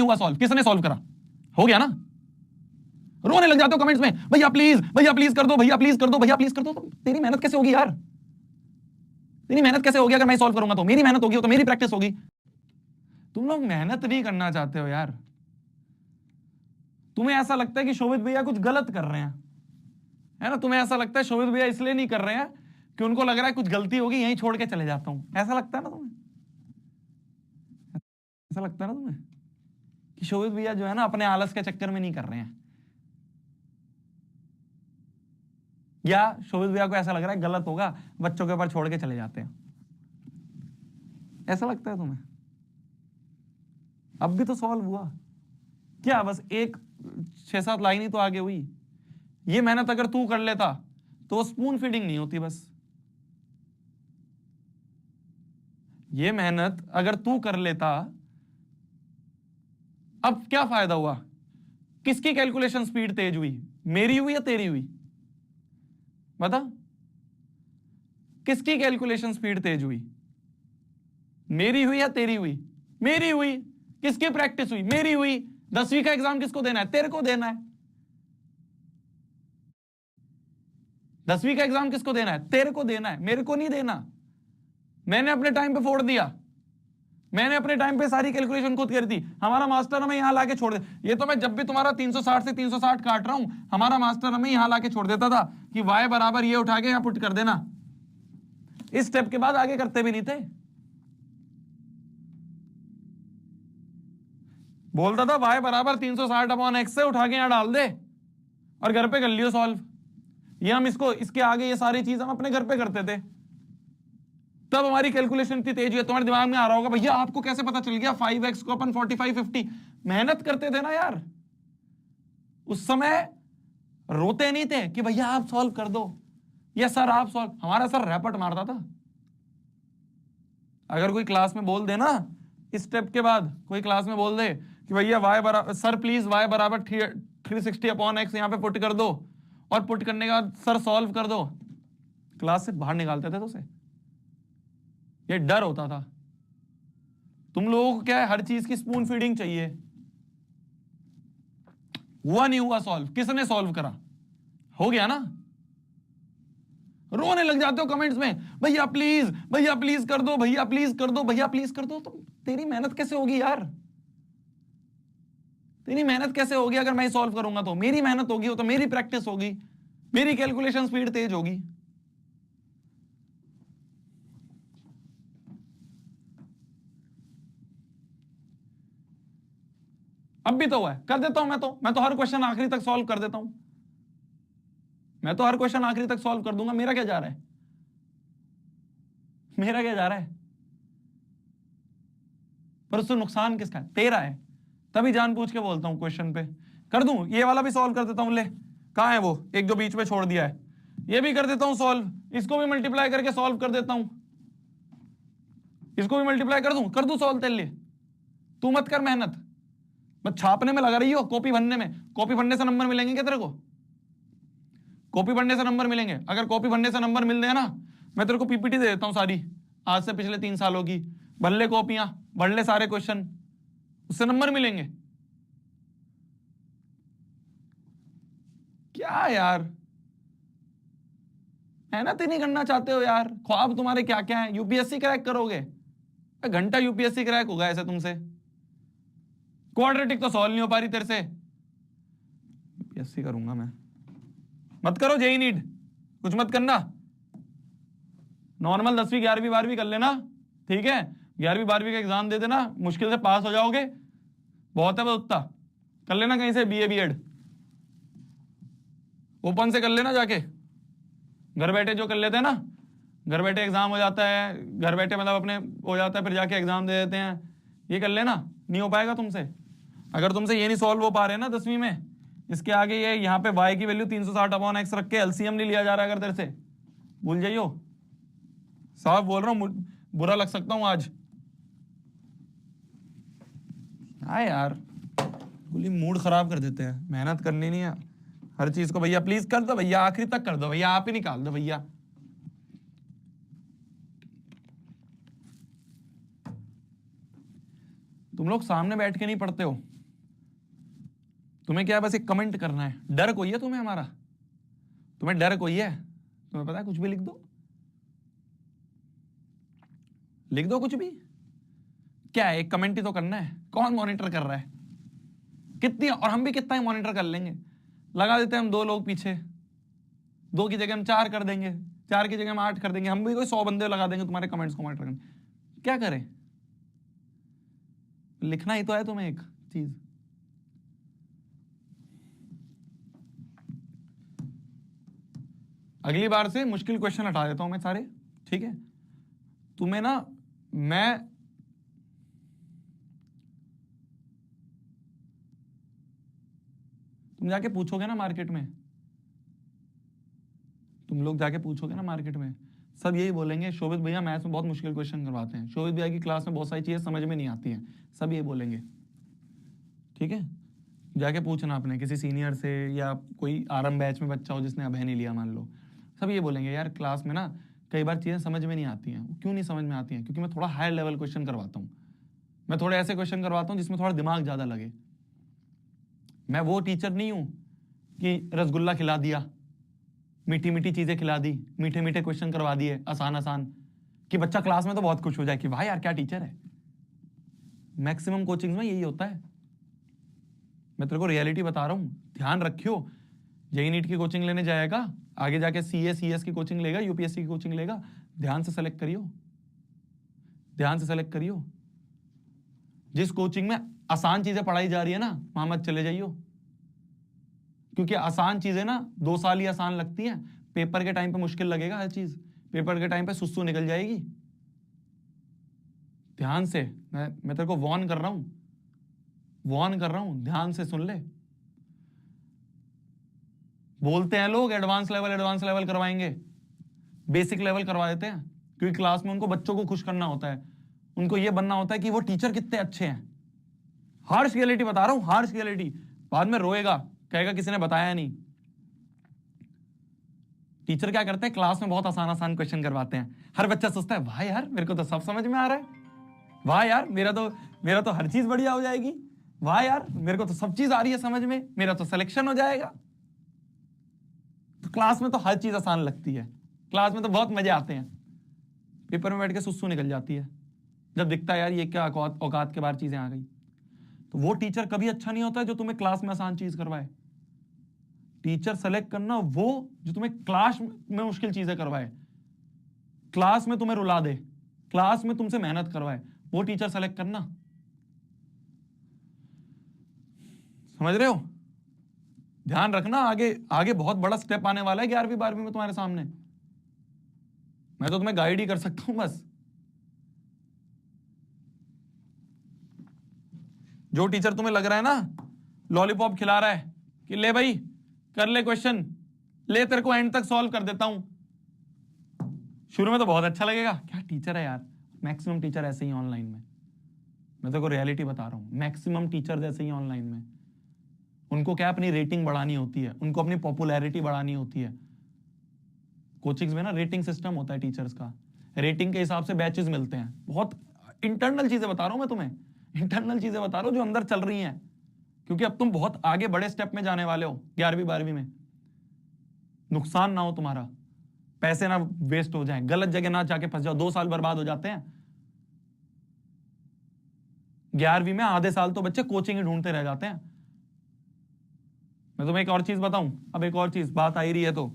हुआ सॉल्व, किसने सॉल्व करा? हो गया ना? रोने लग जाते हो कमेंट्स में, भैया प्लीज कर दो, भैया प्लीज कर दो, भैया प्लीज कर दो। तो तेरी मेहनत कैसे होगी यार? तेरी मेहनत कैसे होगी? अगर मैं सॉल्व करूंगा तो मेरी मेहनत होगी, तो मेरी प्रैक्टिस होगी। तुम लोग मेहनत नहीं करना चाहते हो यार। तुम्हें ऐसा लगता है कि शोभित भैया कुछ गलत कर रहे हैं, है ना? तुम्हें ऐसा लगता है शोभित भैया इसलिए नहीं कर रहे हैं कि उनको लग रहा है कुछ गलती होगी, यहीं छोड़ के चले जाता हूं। ऐसा लगता है ना तुम्हें? ऐसा लगता है ना तुम्हें कि शोभित भैया जो है ना अपने आलस के चक्कर में नहीं कर रहे हैं, या शोभित भैया को ऐसा लग रहा है गलत होगा, बच्चों के ऊपर छोड़ के चले जाते हैं? ऐसा लगता है तुम्हें? अब भी तो सॉल्व हुआ क्या? बस एक 6-7 लाइन ही तो आगे हुई। ये मेहनत अगर तू कर लेता तो स्पून फीडिंग नहीं होती। बस ये मेहनत अगर तू कर लेता, अब क्या फायदा हुआ? किसकी कैलकुलेशन स्पीड तेज हुई, मेरी हुई या तेरी हुई? बता, किसकी कैलकुलेशन स्पीड तेज हुई? मेरी हुई या तेरी हुई? मेरी हुई। किसकी प्रैक्टिस हुई? मेरी हुई। 10वीं का एग्जाम किसको देना है? तेरे को देना है। 10वीं का एग्जाम किसको देना है? तेरे को देना है, मेरे को नहीं देना। मैंने अपने टाइम पे फोड़ दिया, मैंने अपने टाइम पे सारी कैलकुलेशन खुद कर दी। हमारा मास्टर हमें यहां लाके छोड़ दे। ये तो मैं जब भी तुम्हारा 360 से 360 काट रहा हूं, हमारा मास्टर हमें यहां लाके छोड़ देता था कि y बराबर ये उठा के यहां पुट कर देना। इस स्टेप के बाद आगे करते भी नहीं थे। बोलता था y बराबर 360/x से उठा के यहां डाल दे और घर पे कर लियो सॉल्व। ये हम इसके आगे ये सारी चीज हम अपने घर पे करते थे, तब हमारी कैलकुलेशन इतनी तेज है। तुम्हारे दिमाग में आ रहा होगा भैया आपको कैसे पता चल गया 5x को अपन 45 50? मेहनत करते थे ना यार। उस समय रोते नहीं थे कि भैया आप सॉल्व कर दो या सर आप सॉल्व। हमारा सर रैपट मारता था। अगर कोई क्लास में बोल दे ना, इस स्टेप के बाद कोई क्लास में बोल दे कि भैया y बराबर, सर प्लीज y बराबर 360/x यहां पे पुट कर दो, और पुट करने के बाद सर सॉल्व कर दो, क्लास से बाहर निकालते थे तो उसे। ये डर होता था। तुम लोगों को क्या है, हर चीज की स्पून फीडिंग चाहिए। हुआ नहीं हुआ सॉल्व, किसने सॉल्व करा? हो गया ना? रोने लग जाते हो कमेंट्स में, भैया प्लीज कर दो, भैया प्लीज कर दो, भैया प्लीज कर दो। तो तेरी मेहनत कैसे होगी यार? तेरी मेहनत कैसे होगी? अगर मैं सॉल्व करूंगा तो मेरी मेहनत होगी, तो मेरी प्रैक्टिस होगी, मेरी कैलकुलेशन स्पीड तेज होगी। अब भी तो हुआ है, कर देता हूं मैं तो हर क्वेश्चन आखिरी तक सॉल्व कर देता हूं। मैं तो हर क्वेश्चन आखिरी तक सॉल्व कर दूंगा। मेरा क्या जा रहा है? मेरा क्या जा रहा है? पर उससे नुकसान किसका है? तेरा है। तभी जानबूझ के बोलता हूं क्वेश्चन पे कर दूं। ये वाला भी सॉल्व कर देता हूं। ले, कहां है वो एक जो बीच में छोड़ दिया है? ये भी कर देता हूं सॉल्व। इसको भी मल्टीप्लाई करके सॉल्व कर देता हूं। इसको भी मल्टीप्लाई कर दूं सॉल्व तेरे लिए। तू मत कर मेहनत, बस छापने में लगा रही हो, कॉपी भरने में। कॉपी भरने से नंबर मिलेंगे क्या तेरे को? कॉपी भरने से नंबर मिलेंगे? अगर कॉपी भरने से नंबर मिल गए ना, मैं तेरे को पीपीटी दे देता हूं सारी, आज से पिछले 3 सालों की। भर ले कॉपियां, भर ले सारे क्वेश्चन, उससे नंबर मिलेंगे। क्या यार, मेहनत ही नहीं करना चाहते हो यार। ख्वाब तुम्हारे क्या क्या है? यूपीएससी क्रैक करोगे? घंटा यूपीएससी क्रैक होगा ऐसे तुमसे। क्वाड्रेटिक तो सॉल्व नहीं हो पा रही तेरे से। यूपीएससी करूंगा मैं। मत करो जेई नीट, कुछ मत करना। नॉर्मल 10वीं 11वीं 12वीं कर लेना, ठीक है? 11वीं 12वीं का एग्जाम दे देना, मुश्किल से पास हो जाओगे, बहुत है बस उतना। कर लेना कहीं से बीए बीएड, ओपन से कर लेना जाके। घर बैठे जो कर लेते हैं ना, घर बैठे एग्जाम हो जाता है, घर बैठे मतलब अपने हो जाता है, फिर जाके एग्जाम दे देते हैं। ये कर लेना, नहीं हो पाएगा तुमसे। अगर तुमसे ये नहीं सॉल्व हो पा रहे ना 10वीं में, इसके आगे ये यहाँ पे y की वैल्यू 360/x रख के एलसीएम नहीं लिया जा रहा है अगर तेरे से, भूल जाइयो। साफ बोल रहा हूं, बुरा लग सकता हूं आज। हाँ यार, बोली मूड खराब कर देते हैं। मेहनत करनी नहीं है हर चीज को। भैया प्लीज कर दो, भैया आखिरी तक कर दो, भैया आप ही निकाल दो भैया। तुम लोग सामने बैठ के नहीं पढ़ते हो, तुम्हें क्या है, बस एक कमेंट करना है। डर कोई है तुम्हें हमारा? तुम्हें डर कोई है? तुम्हें पता है कुछ भी लिख दो, लिख दो कुछ भी। क्या है, एक कमेंट ही तो करना है। कौन मॉनिटर कर रहा है? कितनी, और हम भी कितना ही मॉनिटर कर लेंगे। लगा देते हैं हम 2 लोग पीछे, 2 की जगह हम 4 कर देंगे, 4 की जगह हम 8 कर देंगे। हम भी कोई 100 बंदे लगा देंगे तुम्हारे कमेंट्स को मॉनिटर करने। क्या करें? लिखना ही तो है तुम्हें एक चीज। अगली बार से मुश्किल क्वेश्चन हटा देता हूं मैं सारे, ठीक है? तुम्हें ना, मैं तुम जाके पूछोगे ना मार्केट में, तुम लोग जाके पूछोगे ना मार्केट में, सब यही बोलेंगे शोभित भैया मैथ्स में बहुत मुश्किल क्वेश्चन करवाते हैं, शोभित भैया की क्लास में बहुत सारी चीजें समझ में नहीं आती हैं, सब ये बोलेंगे, ठीक है? जाके पूछना अपने किसी सीनियर से, या कोई आरंभ बैच में बच्चा हो जिसने अभय नहीं लिया मान लो, सब ये बोलेंगे यार क्लास में ना कई बार चीजें समझ में नहीं आती हैं। क्यों नहीं समझ में आती हैं? क्योंकि मैं थोड़ा हायर लेवल क्वेश्चन करवाता हूँ, मैं थोड़े ऐसे क्वेश्चन करवाता हूँ जिसमें थोड़ा दिमाग ज्यादा लगे। मैं वो टीचर नहीं हूं कि रसगुल्ला खिला दिया, मीठी मीठी चीजें खिला दी, मीठे मीठे क्वेश्चन करवा दिए आसान आसान, कि बच्चा क्लास में तो बहुत खुश हो जाए कि भाई यार क्या टीचर है। मैक्सिमम कोचिंग में यही होता है। मैं तेरे को रियलिटी बता रहा हूं, ध्यान रखियो। जेईई नीट की कोचिंग लेने जाएगा, आगे जाके सीएस की कोचिंग लेगा, यूपीएससी की कोचिंग लेगा, ध्यान से सेलेक्ट करियो, ध्यान से सेलेक्ट करियो। जिस कोचिंग में आसान चीजें पढ़ाई जा रही है ना, वहां मत चले जाइयो, क्योंकि आसान चीजें ना 2 साल ही आसान लगती हैं, पेपर के टाइम पे मुश्किल लगेगा हर चीज, पेपर के टाइम पे सुस्सू निकल जाएगी। ध्यान से, मैं तेरे को वॉर्न कर रहा हूं, वॉर्न कर रहा हूं, ध्यान से सुन ले। बोलते हैं लोग एडवांस लेवल करवाएंगे, बेसिक लेवल करवा देते हैं, क्योंकि क्लास में उनको बच्चों को खुश करना होता है, उनको यह बनना होता है कि वो टीचर कितने अच्छे हैं। हार्श रियलिटी बता रहा हूं, हार्श रियलिटी। बाद में रोएगा, कहेगा किसी ने बताया नहीं। टीचर क्या करते हैं, क्लास में बहुत आसान आसान क्वेश्चन करवाते हैं, हर बच्चा सोचता है वाह यार मेरे को तो सब समझ में आ रहा है, वाह यार मेरा तो हर चीज बढ़िया हो जाएगी, वाह यार मेरे को तो सब चीज आ रही है समझ में, मेरा तो सिलेक्शन हो जाएगा। तो क्लास में तो हर चीज आसान लगती है, क्लास में तो बहुत मजे आते हैं, पेपर में बैठ के सुस्सू निकल जाती है जब दिखता है यार ये क्या औकात के बाहर चीजें आ गई। तो वो टीचर कभी अच्छा नहीं होता जो तुम्हें क्लास में आसान चीज करवाए। टीचर सेलेक्ट करना वो जो तुम्हें क्लास में मुश्किल चीजें करवाए, क्लास में तुम्हें रुला दे, क्लास में तुमसे मेहनत करवाए, वो टीचर सेलेक्ट करना। समझ रहे हो? ध्यान रखना, आगे आगे बहुत बड़ा स्टेप आने वाला है 11वीं 12वीं में तुम्हारे सामने। मैं तो तुम्हें गाइड ही कर सकता हूं बस। जो टीचर तुम्हें लग रहा है ना लॉलीपॉप खिला रहा है कि ले भाई कर ले क्वेश्चन, ले तेरे को एंड तक सॉल्व कर देता हूं, शुरू में तो बहुत अच्छा लगेगा, क्या टीचर है यार। मैक्सिमम टीचर ऐसे ही ऑनलाइन में, मैं तेरे को रियलिटी बता रहा हूं, मैक्सिमम टीचर ऐसे ही ऑनलाइन में। उनको क्या अपनी रेटिंग बढ़ानी होती है, उनको अपनी पॉपुलैरिटी बढ़ानी होती है। कोचिंग्स में ना रेटिंग सिस्टम होता है टीचर्स का, रेटिंग के हिसाब से बैचेस मिलते हैं। बहुत इंटरनल चीजें बता रहा हूं मैं तुम्हें, इंटरनल चीजें बता रहा हूं जो अंदर चल रही हैं, क्योंकि अब तुम बहुत आगे बड़े स्टेप में जाने वाले हो 11वीं 12वीं में। नुकसान ना हो तुम्हारा, पैसे ना वेस्ट हो जाएं, गलत जगह ना जाके फंस जाओ, 2 साल बर्बाद हो जाते हैं। 11वीं में आधे साल तो बच्चे कोचिंग ही ढूंढते रह जाते हैं। मैं तुम्हें एक और चीज बताऊं, अब एक और चीज बात आ ही रही है तो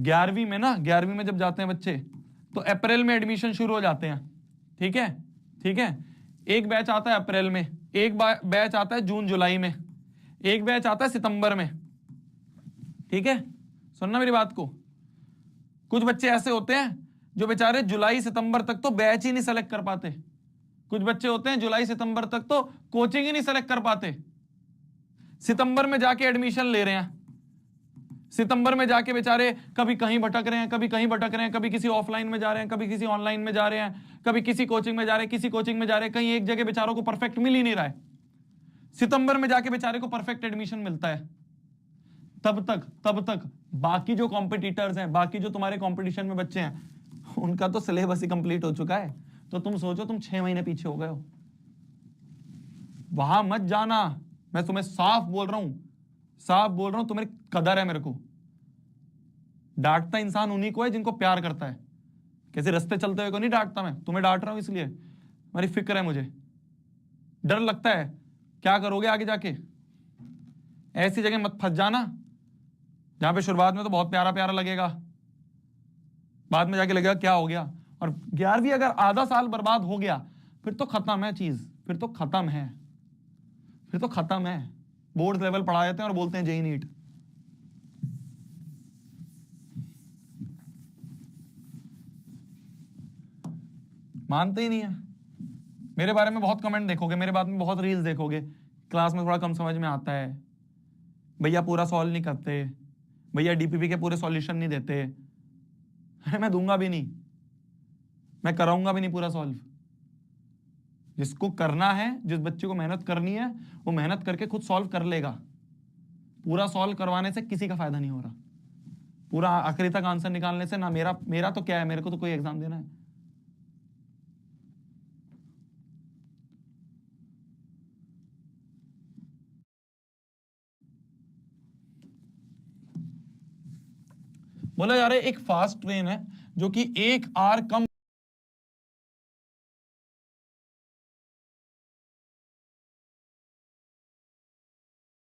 11वीं में ना, 11वीं में जब जाते हैं बच्चे तो अप्रैल में एडमिशन शुरू हो जाते हैं, ठीक है, ठीक है। एक बैच आता है अप्रैल में, एक बैच आता है जून जुलाई में, एक बैच आता है सितंबर में, ठीक है। सुनना मेरी बात को, कुछ बच्चे ऐसे होते हैं जो बेचारे जुलाई सितंबर तक तो बैच ही नहीं सेलेक्ट कर पाते, कुछ बच्चे होते हैं जुलाई सितंबर तक तो कोचिंग ही नहीं सेलेक्ट कर पाते, सितंबर में जाके एडमिशन ले रहे हैं, सितंबर में जाके बेचारे कभी कहीं भटक रहे हैं, कभी कहीं भटक रहे हैं, कभी किसी ऑफलाइन में जा रहे हैं, कभी किसी ऑनलाइन में जा रहे हैं, कभी किसी कोचिंग में जा रहे हैं, किसी कोचिंग में जा रहे हैं, कहीं एक जगह बेचारों को परफेक्ट मिल ही नहीं रहा है। सितंबर में जाके बेचारे को परफेक्ट एडमिशन मिलता है। तब तक बाकी जो कॉम्पिटिटर्स हैं, बाकी जो तुम्हारे कॉम्पिटिशन में बच्चे हैं, उनका तो सिलेबस ही कंप्लीट हो चुका है। तो तुम सोचो तुम 6 महीने पीछे हो गए हो। वहां मत जाना, मैं तुम्हें साफ बोल रहा हूं, साफ बोल रहा हूं, तुम्हें कदर है मेरे को। डांटता इंसान उन्हीं को है जिनको प्यार करता है। कैसे रास्ते चलते हुए को नहीं डांटता, मैं तुम्हें डांट रहा हूं इसलिए मेरी फिक्र है, मुझे डर लगता है क्या करोगे आगे जाके। ऐसी जगह मत फंस जाना जहां पे शुरुआत में तो बहुत प्यारा प्यारा लगेगा, बाद में जाके लगेगा क्या हो गया। और 11वीं अगर आधा साल बर्बाद हो गया फिर तो खत्म है चीज, फिर तो खत्म है, फिर तो खत्म है। बोर्ड लेवल पढ़ा जाते हैं और बोलते हैं जेई नीट। मानते ही नहीं है। मेरे बारे में बहुत कमेंट देखोगे, मेरे बारे में बहुत रील्स देखोगे, क्लास में थोड़ा कम समझ में आता है, भैया पूरा सॉल्व नहीं करते, भैया डीपीपी के पूरे सॉल्यूशन नहीं देते। मैं दूंगा भी नहीं, मैं कराऊंगा भी नहीं पूरा सॉल्व। जिसको करना है, जिस बच्चे को मेहनत करनी है, वो मेहनत करके खुद सॉल्व कर लेगा। पूरा सॉल्व करवाने से किसी का फायदा नहीं हो रहा, पूरा आखिरी तक आंसर निकालने से ना। मेरा तो क्या है, मेरे को तो कोई एग्जाम देना है। बोला जा रहा है एक फास्ट ट्रेन है जो कि 1 आवर कम